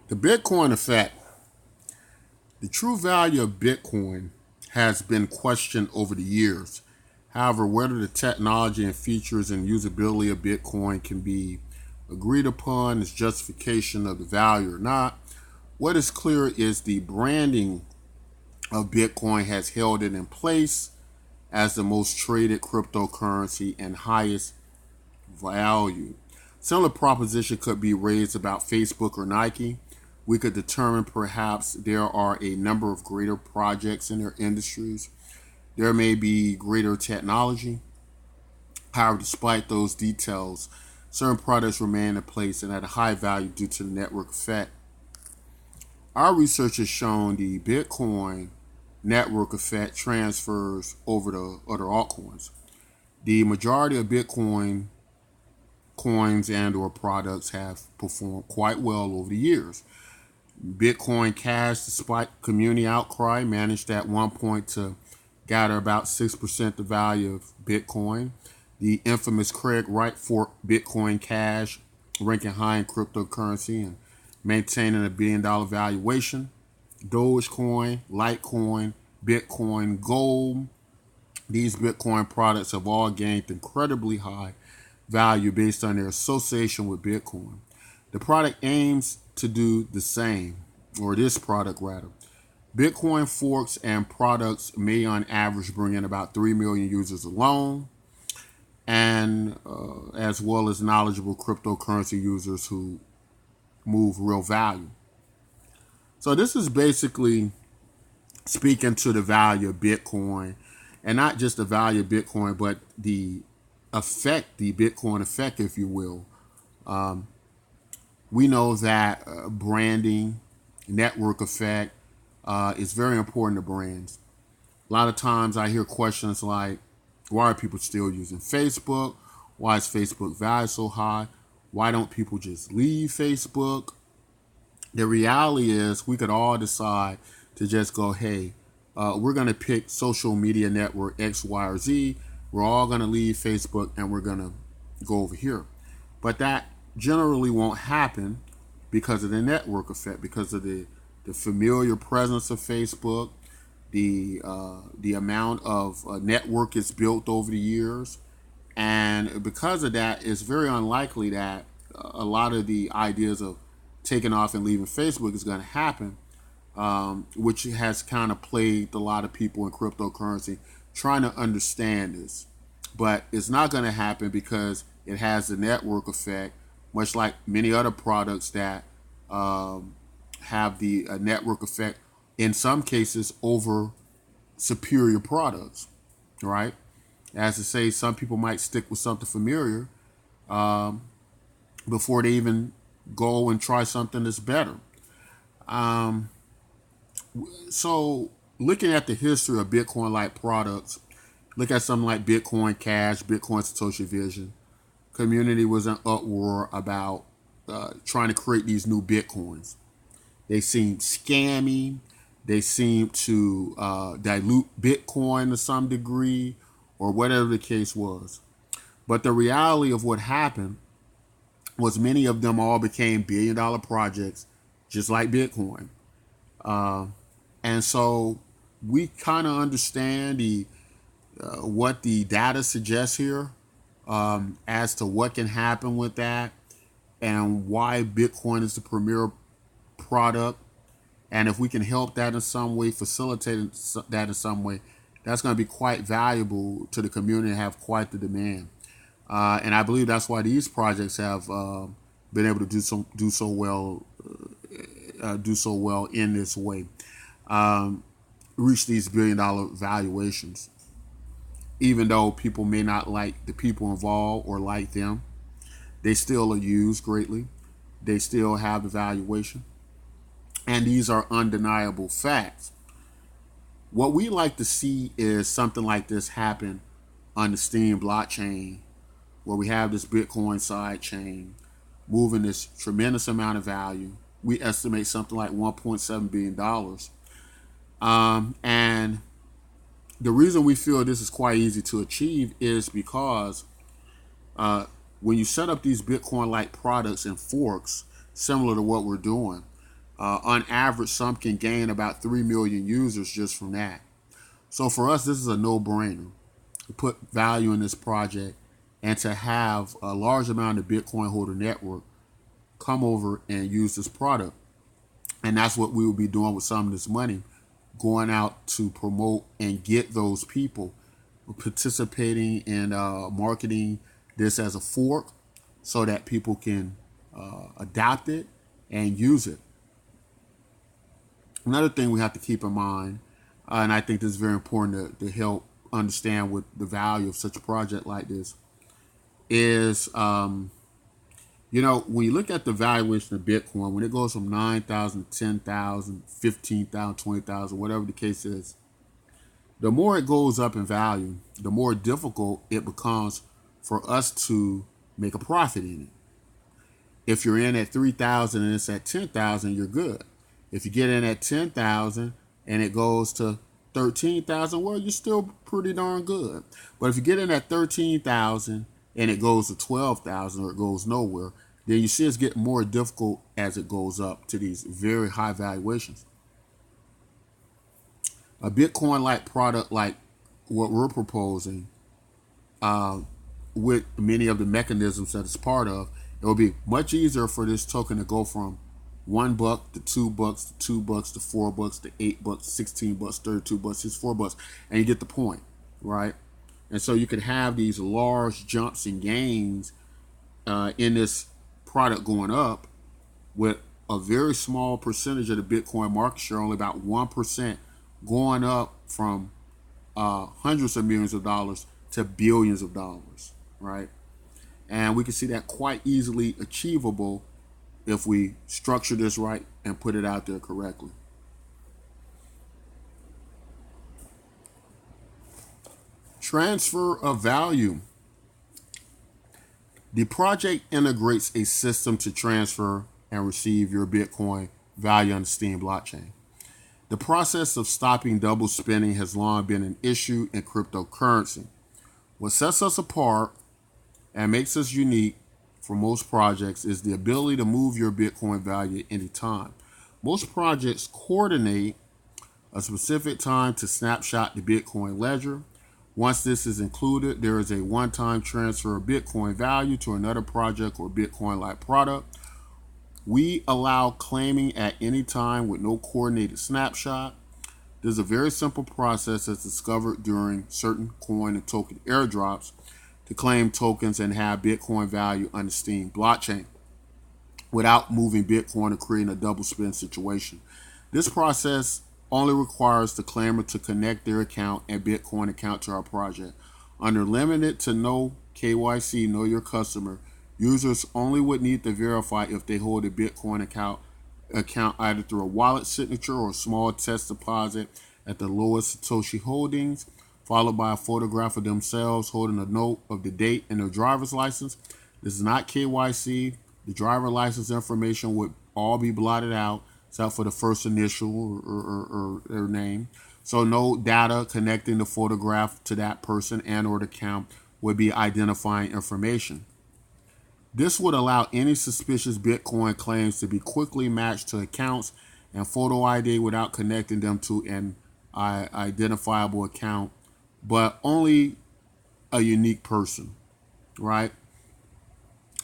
The Bitcoin effect. The true value of Bitcoin has been questioned over the years. However, whether the technology and features and usability of Bitcoin can be agreed upon as justification of the value or not, what is clear is the branding of Bitcoin has held it in place as the most traded cryptocurrency and highest value. Similar proposition could be raised about Facebook or Nike. We could determine perhaps there are a number of greater projects in their industries. There may be greater technology. However, despite those details, certain products remain in place and at a high value due to the network effect. Our research has shown the Bitcoin network effect transfers over to other altcoins. The majority of Bitcoin coins and or products have performed quite well over the years. Bitcoin Cash, despite community outcry, managed at one point to gather about 6% the value of Bitcoin. The infamous Craig Wright fork Bitcoin Cash, ranking high in cryptocurrency and maintaining a $1 billion valuation. Dogecoin, Litecoin, Bitcoin, Gold. These Bitcoin products have all gained incredibly high value based on their association with Bitcoin. The product aims to do the same, or this product rather. Bitcoin forks and products may on average bring in about 3 million users alone, and as well as knowledgeable cryptocurrency users who move real value. So this is basically speaking to the value of Bitcoin, and not just the value of Bitcoin, but the effect, the Bitcoin effect, if you will. We know that branding, network effect is very important to brands. A lot of times I hear questions like, why are people still using Facebook? Why is Facebook value so high? Why don't people just leave Facebook? The reality is we could all decide to just go, hey, we're going to pick social media network X, Y, or Z. We're all going to leave Facebook and we're going to go over here. But that generally won't happen because of the network effect, because of the familiar presence of Facebook, the amount of network it's built over the years. And because of that, it's very unlikely that a lot of the ideas of taking off and leaving Facebook is going to happen, which has kind of plagued a lot of people in cryptocurrency trying to understand this. But it's not going to happen because it has the network effect, much like many other products that have the network effect, in some cases, over superior products, right? As to say, some people might stick with something familiar before they even go and try something that's better. So looking at the history of Bitcoin-like products, look at something like Bitcoin Cash, Bitcoin Satoshi Vision. Community was in uproar about trying to create these new Bitcoins. They seemed scammy. They seemed to dilute Bitcoin to some degree, or whatever the case was. But the reality of what happened was many of them all became billion-dollar projects, just like Bitcoin. And so we kind of understand the what the data suggests here, as to what can happen with that and why Bitcoin is the premier product. And if we can help that in some way, facilitate that in some way, that's going to be quite valuable to the community and have quite the demand. And I believe that's why these projects have been able to do so well in this way, reach these billion-dollar valuations. Even though people may not like the people involved or like them, they still are used greatly. They still have the valuation. And these are undeniable facts. What we like to see is something like this happen on the Steem blockchain, where we have this Bitcoin side chain moving this tremendous amount of value. We estimate something like $1.7 billion. And the reason we feel this is quite easy to achieve is because uh, when you set up these Bitcoin-like products and forks, similar to what we're doing, on average, some can gain about 3 million users just from that. So for us, this is a no-brainer to put value in this project and to have a large amount of Bitcoin holder network come over and use this product. And that's what we will be doing with some of this money, going out to promote and get those people participating in marketing this as a fork so that people can adopt it and use it. Another thing we have to keep in mind, and I think this is very important to help understand what the value of such a project like this is, when you look at the valuation of Bitcoin, when it goes from 9,000, 10,000, 15,000, 20,000, whatever the case is, the more it goes up in value, the more difficult it becomes for us to make a profit in it. If you're in at 3,000 and it's at 10,000, you're good. If you get in at 10,000 and it goes to 13,000, well, you're still pretty darn good. But if you get in at 13,000 and it goes to 12,000 or it goes nowhere, then you see it's getting more difficult as it goes up to these very high valuations. A Bitcoin-like product like what we're proposing, with many of the mechanisms that it's part of, it will be much easier for this token to go from $1 to $2 to $2 to $4 to $8, 16 bucks, 32 bucks, it's $4, and you get the point, right? And so you can have these large jumps and gains in this product going up with a very small percentage of the Bitcoin market share, only about 1%, going up from hundreds of millions of dollars to billions of dollars, right? And we can see that quite easily achievable if we structure this right and put it out there correctly. Transfer of value. The project integrates a system to transfer and receive your Bitcoin value on the Steem blockchain. The process of stopping double spending has long been an issue in cryptocurrency. What sets us apart and makes us unique for most projects is the ability to move your Bitcoin value at any time. Most projects coordinate a specific time to snapshot the Bitcoin ledger. Once this is included, there is a one-time transfer of Bitcoin value to another project or Bitcoin-like product. We allow claiming at any time with no coordinated snapshot. This is a very simple process that's discovered during certain coin and token airdrops to claim tokens and have Bitcoin value on the Steem blockchain without moving Bitcoin or creating a double spend situation. This process only requires the claimer to connect their account and Bitcoin account to our project. Under limited to no KYC, know your customer, users only would need to verify if they hold a Bitcoin account either through a wallet signature or a small test deposit at the lowest Satoshi holdings, followed by a photograph of themselves holding a note of the date and their driver's license. This is not KYC. The driver license information would all be blotted out except for the first initial or their name. So no data connecting the photograph to that person and or the account would be identifying information. This would allow any suspicious Bitcoin claims to be quickly matched to accounts and photo ID without connecting them to an identifiable account, but only a unique person, right?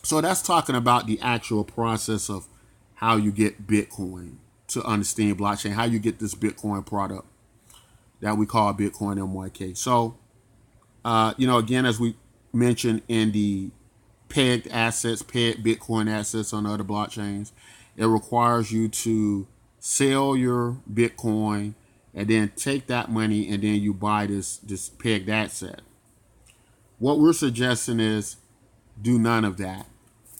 So that's talking about the actual process of how you get Bitcoin to understand blockchain, how you get this Bitcoin product that we call Bitcoin MYK. So, again, as we mentioned in the pegged Bitcoin assets on other blockchains, it requires you to sell your Bitcoin and then take that money and then you buy this pegged asset. What we're suggesting is do none of that.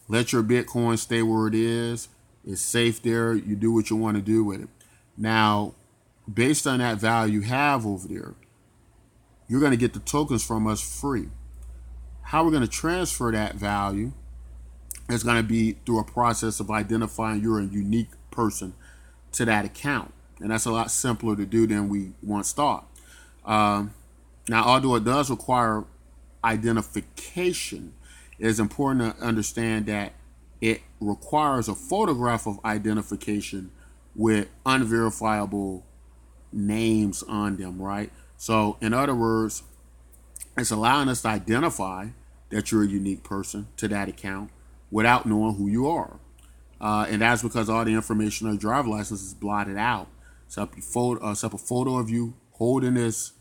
Let your Bitcoin stay where it is. It's safe there. You do what you want to do with it. Now, based on that value you have over there, you're going to get the tokens from us free. How we're going to transfer that value is going to be through a process of identifying you're a unique person to that account. And that's a lot simpler to do than we once thought. Now, although it does require identification, it is important to understand that it requires a photograph of identification with unverifiable names on them, right? So, in other words, it's allowing us to identify that you're a unique person to that account without knowing who you are. And that's because all the information on your driver's license is blotted out. So up a photo of you holding this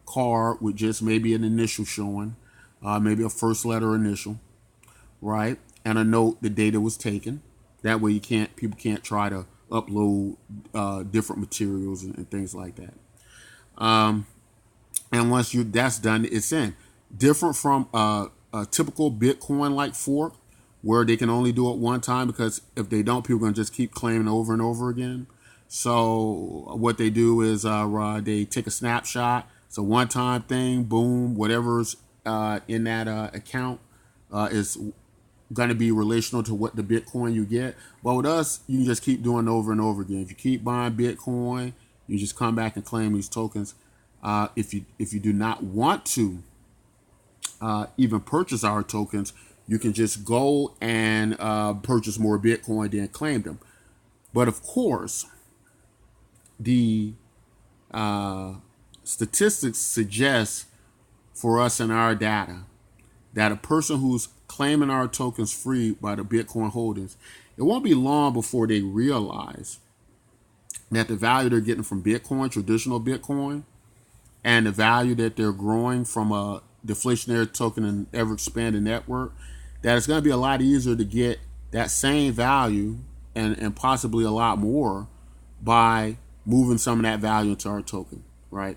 card with just maybe an initial showing, maybe a first letter initial, right? And a note the date it was taken. That way people can't try to upload different materials and things like that. And once that's done, it's in. Different from a typical Bitcoin like fork where they can only do it one time, because if they don't, people are going to just keep claiming over and over again. So what they do is they take a snapshot. It's a one-time thing. Boom, whatever's in that account is going to be relational to what the Bitcoin you get. But with us, you can just keep doing it over and over again. If you keep buying Bitcoin, you just come back and claim these tokens. If you do not want to even purchase our tokens, you can just go and purchase more Bitcoin, then claim them. But of course, the statistics suggest for us in our data that a person who's claiming our tokens free by the Bitcoin holdings, it won't be long before they realize that the value they're getting from Bitcoin, traditional Bitcoin, and the value that they're growing from a deflationary token and ever expanding network, that it's going to be a lot easier to get that same value and possibly a lot more by moving some of that value into our token, right?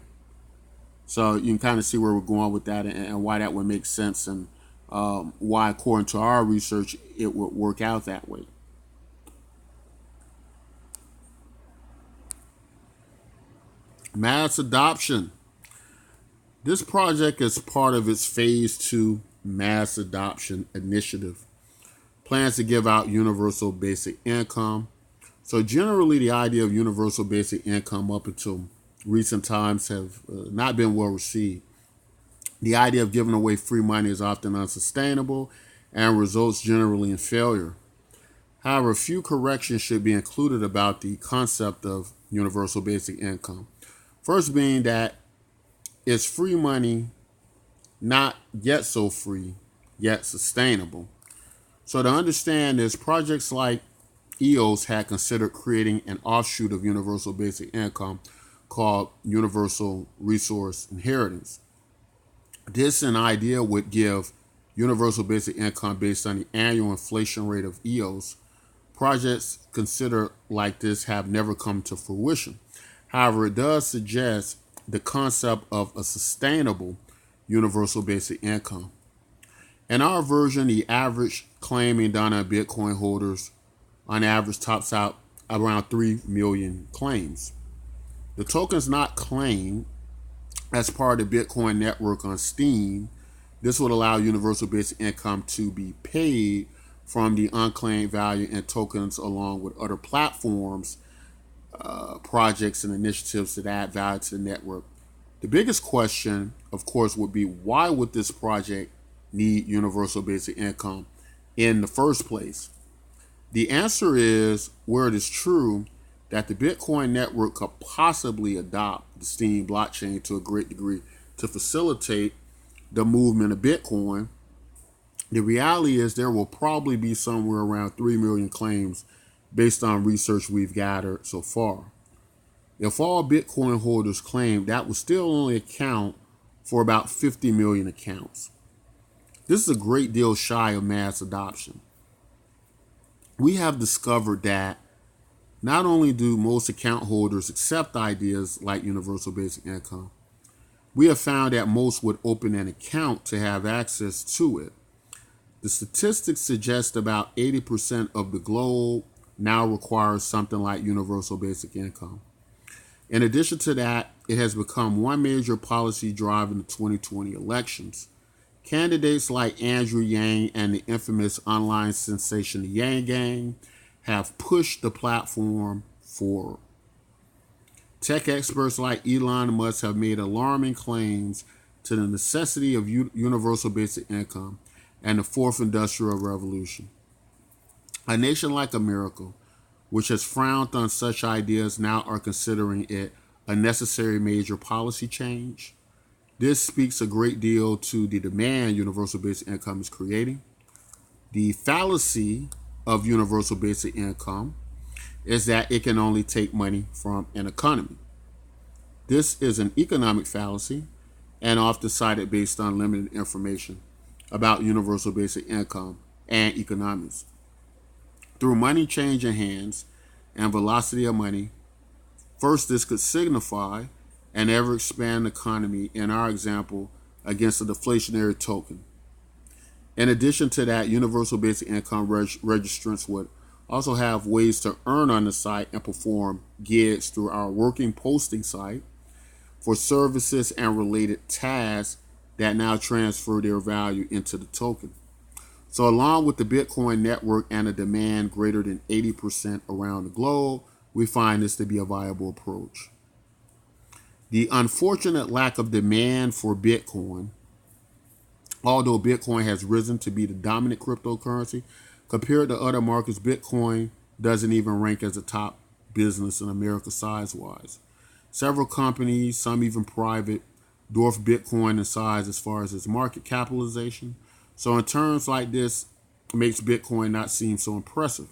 So you can kind of see where we're going with that and why that would make sense, and why, according to our research, it would work out that way. Mass adoption. This project is part of its Phase 2 Mass Adoption Initiative. Plans to give out universal basic income. So generally, the idea of universal basic income up until recent times have not been well received. The idea of giving away free money is often unsustainable and results generally in failure. However, a few corrections should be included about the concept of universal basic income. First being that it's free money, not yet so free, yet sustainable. So to understand this, projects like EOS had considered creating an offshoot of universal basic income called universal resource inheritance. This an idea would give universal basic income based on the annual inflation rate of EOS. Projects considered like this have never come to fruition. However, it does suggest the concept of a sustainable universal basic income. In our version, the average claiming done on Bitcoin holders on average tops out around 3 million claims. The tokens not claimed as part of the Bitcoin network on Steem, this would allow universal basic income to be paid from the unclaimed value in tokens along with other platforms, projects, and initiatives that add value to the network. The biggest question, of course, would be why would this project need universal basic income in the first place? The answer is where it is true that the Bitcoin network could possibly adopt the Steem blockchain to a great degree to facilitate the movement of Bitcoin. The reality is there will probably be somewhere around 3 million claims based on research we've gathered so far. If all Bitcoin holders claim, that would still only account for about 50 million accounts. This is a great deal shy of mass adoption. We have discovered that not only do most account holders accept ideas like universal basic income, we have found that most would open an account to have access to it. The statistics suggest about 80% of the globe now requires something like universal basic income. In addition to that, it has become one major policy driving the 2020 elections. Candidates like Andrew Yang and the infamous online sensation the Yang Gang have pushed the platform forward. Tech experts like Elon Musk have made alarming claims to the necessity of universal basic income and the fourth industrial revolution. A nation like America, which has frowned on such ideas, now are considering it a necessary major policy change. This speaks a great deal to the demand universal basic income is creating. The fallacy of universal basic income is that it can only take money from an economy. This is an economic fallacy and often cited based on limited information about universal basic income and economics. Through money changing hands and velocity of money, first, this could signify an ever expanding economy, in our example, against a deflationary token. In addition to that, universal basic income registrants would also have ways to earn on the site and perform gigs through our working posting site for services and related tasks that now transfer their value into the token. So along with the Bitcoin network and a demand greater than 80% around the globe, we find this to be a viable approach. The unfortunate lack of demand for Bitcoin, although Bitcoin has risen to be the dominant cryptocurrency, compared to other markets, Bitcoin doesn't even rank as a top business in America size-wise. Several companies, some even private, dwarf Bitcoin in size as far as its market capitalization. So in terms like this, it makes Bitcoin not seem so impressive.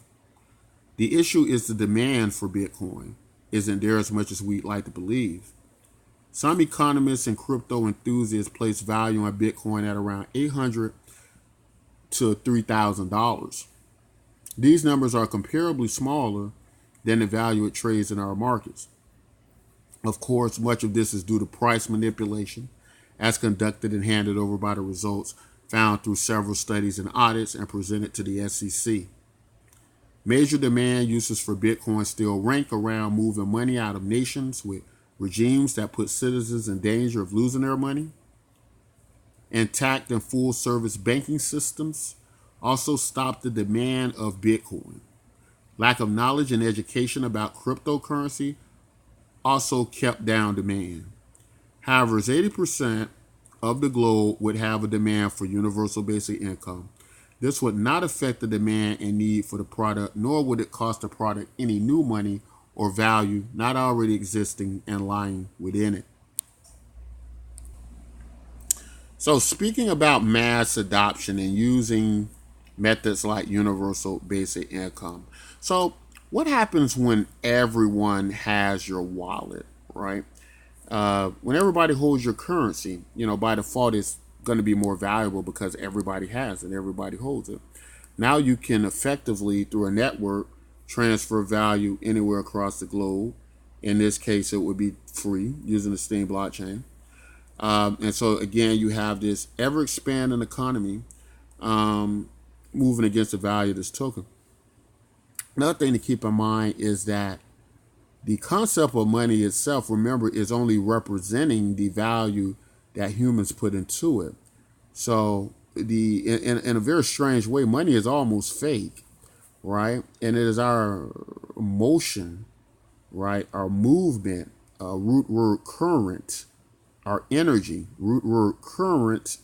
The issue is the demand for Bitcoin isn't there as much as we'd like to believe. Some economists and crypto enthusiasts place value on Bitcoin at around $800 to $3,000. These numbers are comparably smaller than the value it trades in our markets. Of course, much of this is due to price manipulation, as conducted and handed over by the results found through several studies and audits and presented to the SEC. Major demand uses for Bitcoin still rank around moving money out of nations with regimes that put citizens in danger of losing their money. Intact and full service banking systems also stop the demand of Bitcoin. Lack of knowledge and education about cryptocurrency also kept down demand. However, as 80% of the globe would have a demand for universal basic income, this would not affect the demand and need for the product, nor would it cost the product any new money or value not already existing and lying within it. So speaking about mass adoption and using methods like universal basic income. So what happens when everyone has your wallet, right? When everybody holds your currency, by default it's going to be more valuable because everybody has it, everybody holds it. Now you can effectively, through a network, transfer value anywhere across the globe. In this case, it would be free using the Steem blockchain. And so again, you have this ever expanding economy moving against the value of this token. Another thing to keep in mind is that the concept of money itself, remember, is only representing the value that humans put into it. So in a very strange way, money is almost fake, right? And it is our motion, right? Our movement, root word current, our energy, root word current,